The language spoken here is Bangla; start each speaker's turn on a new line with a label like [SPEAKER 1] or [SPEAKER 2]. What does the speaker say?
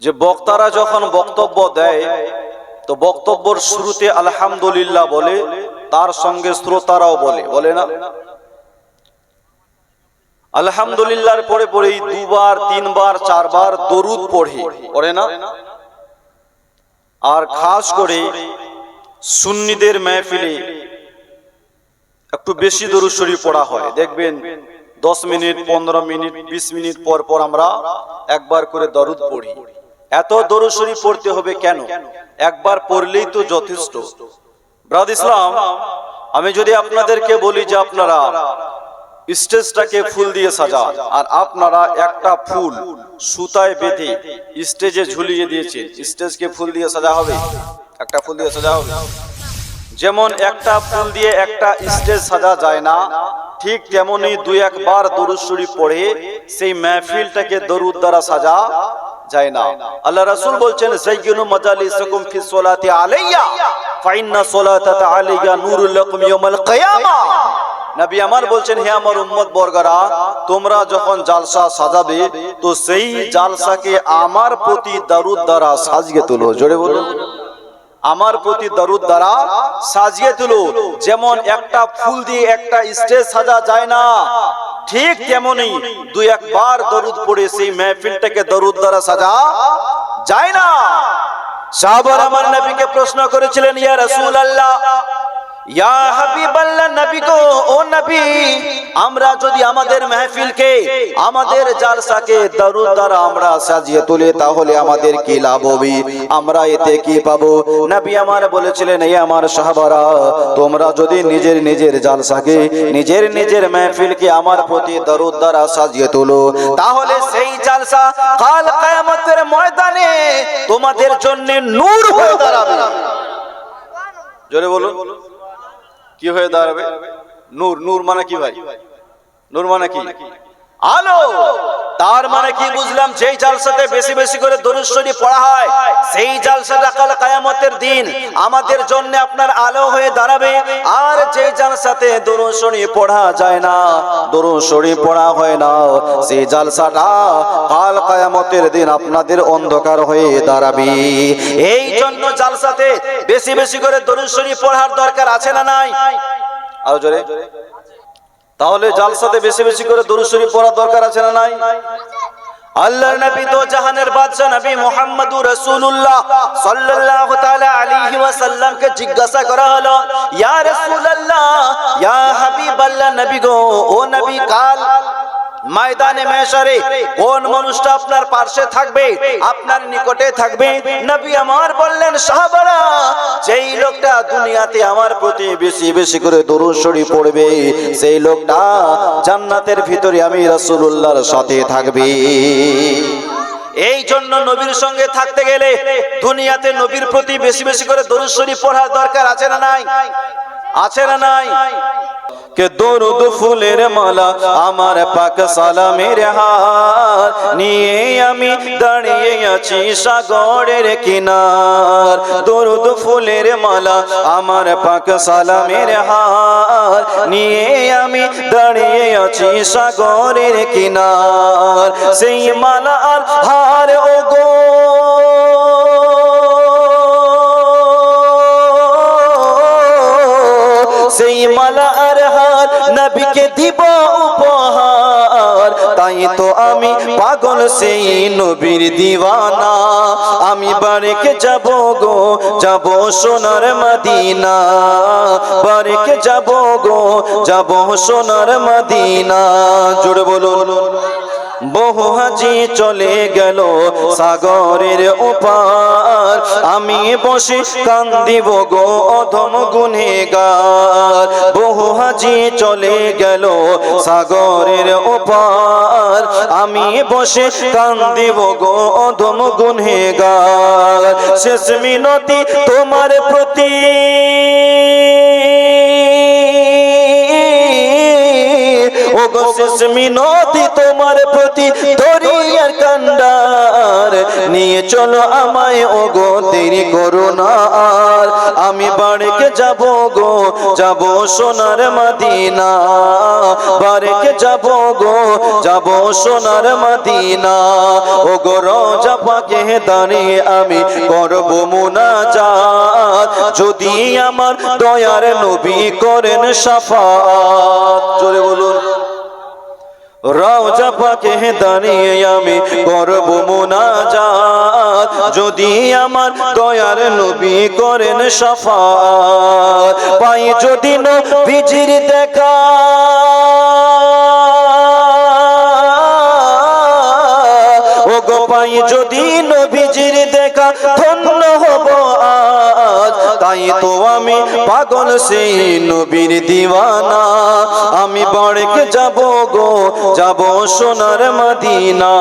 [SPEAKER 1] যে বক্তারা যখন বক্তব্য দেয় তো বক্তব্যের শুরুতে আলহামদুলিল্লাহ বলে, তার সঙ্গে শ্রোতারাও বলে না আলহামদুলিল্লাহর পরে পরেই দুবার তিনবার চারবার দরুদ পড়ে না। আর খাস করে সুন্নিদের মাহফিলে একটু বেশি দরুদ শরীফ পড়া হয়। দেখবেন 10 মিনিট 15 মিনিট 20 মিনিট পর পর আমরা একবার করে দরুদ পড়ি। এত দরুদ শরীফ পড়তে হবে কেন? একবার পড়লেই তো যথেষ্ট। ব্রাদার ইসলাম, আমি যদি আপনাদেরকে বলি যে আপনারা স্টেজটাকে ফুল দিয়ে সাজান, আর আপনারা একটা ফুল সুতায় বেঁধে স্টেজে ঝুলিয়ে দিয়েছেন, স্টেজকে ফুল দিয়ে সাজা হবে? একটা ফুল দিয়ে সাজা হবে? যেমন একটা ফুল দিয়ে একটা স্টেজ সাজা যায় না, ঠিক তেমনি দুই একবার দরুদ শরীফ পড়ে সেই মাহফিলটাকে দরুদ দ্বারা সাজা যায় না। আল্লাহ রাসূল বলছেন, যায়্যিনু মাজালিসাকুম ফিস সালাতি আলাইয়া ফাইন্না সালাতাতা আলাইয়া নূরুল লাকুম ইয়াউমাল কিয়ামা। নবী আমার বলছেন, হে আমার উম্মত বর্গরা, তোমরা যখন জালসা সাজাবে তো সেই জালসাকে আমার প্রতি দরুদ দ্বারা সাজিয়ে তোলো। জোরে বলুন, আমার প্রতি দরুদ দ্বারা সাজিয়ে তুলো। যেমন একটা ফুল দিয়ে একটা স্টেজ সাজা যায় না, ঠিক তেমনি দুই একবার দরুদ পড়ে সেই মাহফিলটাকে দরুদ দ্বারা সাজা যায় না। সাহাবারা আমার নবীকে প্রশ্ন করেছিলেন, ইয়া রাসূলুল্লাহ, ইয়া হাবিবাল্লাহ, নবী গো, ও নবী, আমরা যদি আমাদের মাহফিলকে, আমাদের জালসাকে দরুদ দ্বারা আমরা সাজিয়ে তুলি তাহলে আমাদের কি লাভ হবে? আমরা এতে কি পাবো? নবী আমার বলেছিলেন, এই আমার সাহাবারা, তোমরা যদি নিজের নিজের জালসাকে, নিজের নিজের মাহফিলকে আমার প্রতি দরুদ দ্বারা সাজিয়ে তুলো তাহলে সেই জালসা কাল কিয়ামতের ময়দানে তোমাদের জন্য নূর হয়ে দাঁড়াবে। জোরে বলুন, কি হয়ে দাঁড়াবে? নূর। নূর মানে কি ভাই? নূর মানে কি? আলো। তার মানে কি বুঝলাম? যেই জালসাতে বেশি বেশি করে দরুদ শরীফ পড়া হয় সেই জালসাটা কাল কিয়ামতের দিন আমাদের জন্য আপনার আলো হয়ে দাঁড়াবে। আর যেই জালসাতে দরুদ শরীফ পড়া যায় না, দরুদ শরীফ পড়া হয় না, সেই জালসাটা কাল কিয়ামতের দিন আপনাদের অন্ধকার হয়ে দাঁড়াবে। এই জন্য জালসাতে বেশি বেশি করে দরুদ শরীফ পড়ার দরকার আছে না নাই? আর জোরে। তাহলে জালসাতে বেশি বেশি করে দরুদ শরীফ পড়ার দরকার আছে না নাই? আল্লাহর নবী তো জাহানের বাদশা নবী মুহাম্মদুর রাসূলুল্লাহ সাল্লাল্লাহু তাআলা আলাইহি ওয়াসাল্লাম কে জিজ্ঞাসা করা হলো, ইয়া রাসূলুল্লাহ, ইয়া হাবিবাল্লাহ, নবী গো, ও নবী, কাল ময়দানে মাহশারে কোন মানুষটা আপনার পাশে থাকবে, আপনার নিকটে থাকবে? নবী আমার বললেন, সাহাবারা, যেই লোকটা দুনিয়াতে আমার প্রতি বেশি বেশি করে দরুদ শরীফ পড়বে সেই লোকটা জান্নাতের ভিতরে আমি রাসূলুল্লাহর সাথে থাকবে। এই জন্য নবীর সঙ্গে থাকতে গেলে দুনিয়াতে নবীর প্রতি বেশি বেশি করে দরুদ শরীফ পড়ার দরকার আছে না নাই? আছে না নাই? কে দরুদ ফুলের মালা আমার পাক সালামের হার নিয়ে আমি দাঁড়িয়ে আছি সাগরের কিনার। দরুদ ফুলের মালা আমার পাক সালামের হার নিয়ে আমি দাঁড়িয়ে আছি সাগরের কিনার। সেই মালা আর হার ও গো সেই মালা আর হার নবীকে দিব উপহার। তাই তো আমি পাগল সেই নবীর দিওয়ানা। আমি বারেকে যাব গো, যাব সোনার মদিনা। বারেকে যাব গো, যাব সোনার মদিনা। জোরে বলুন। বহু হাজি চলে গেল সাগরের ওপার, আমি বসে কান্দিব গো অধম গুনেগার। বহু হাজি চলে গেল সাগরের ওপার, আমি বসে কান্দিব গো অধম গুনেগার। শেষ মিনতি তোমার প্রতি, ও গো শেষ মিনতি তোমার প্রতি, দরিয়ার কান্ডার নিয়ে চলো আমায় ওগো দেরি করো না আর আমি বাড়িকে যাব গো যাব সোনার মদিনা বাড়িকে যাব গো যাব সোনার মদিনা ওগো রওজা পাকে দাঁড়িয়ে আমি করব মুনাজাত যদি আমার দয়ার নবী করেন শাফাত জোরে বলুন রওজা পাকে দাঁড়িয়ে আমি করব মুনাজাত যদি আমার দয়ার নবী করেন শাফাত পাই যদি নবীজির দেখা ওগো পাই যদি নবীজির দেখা ধন্য হব আজ তাই তো আমি পাগল সেই নবীর দিওয়ানা আমি বাড়িকে যাব গো যাব সোনার মদিনা।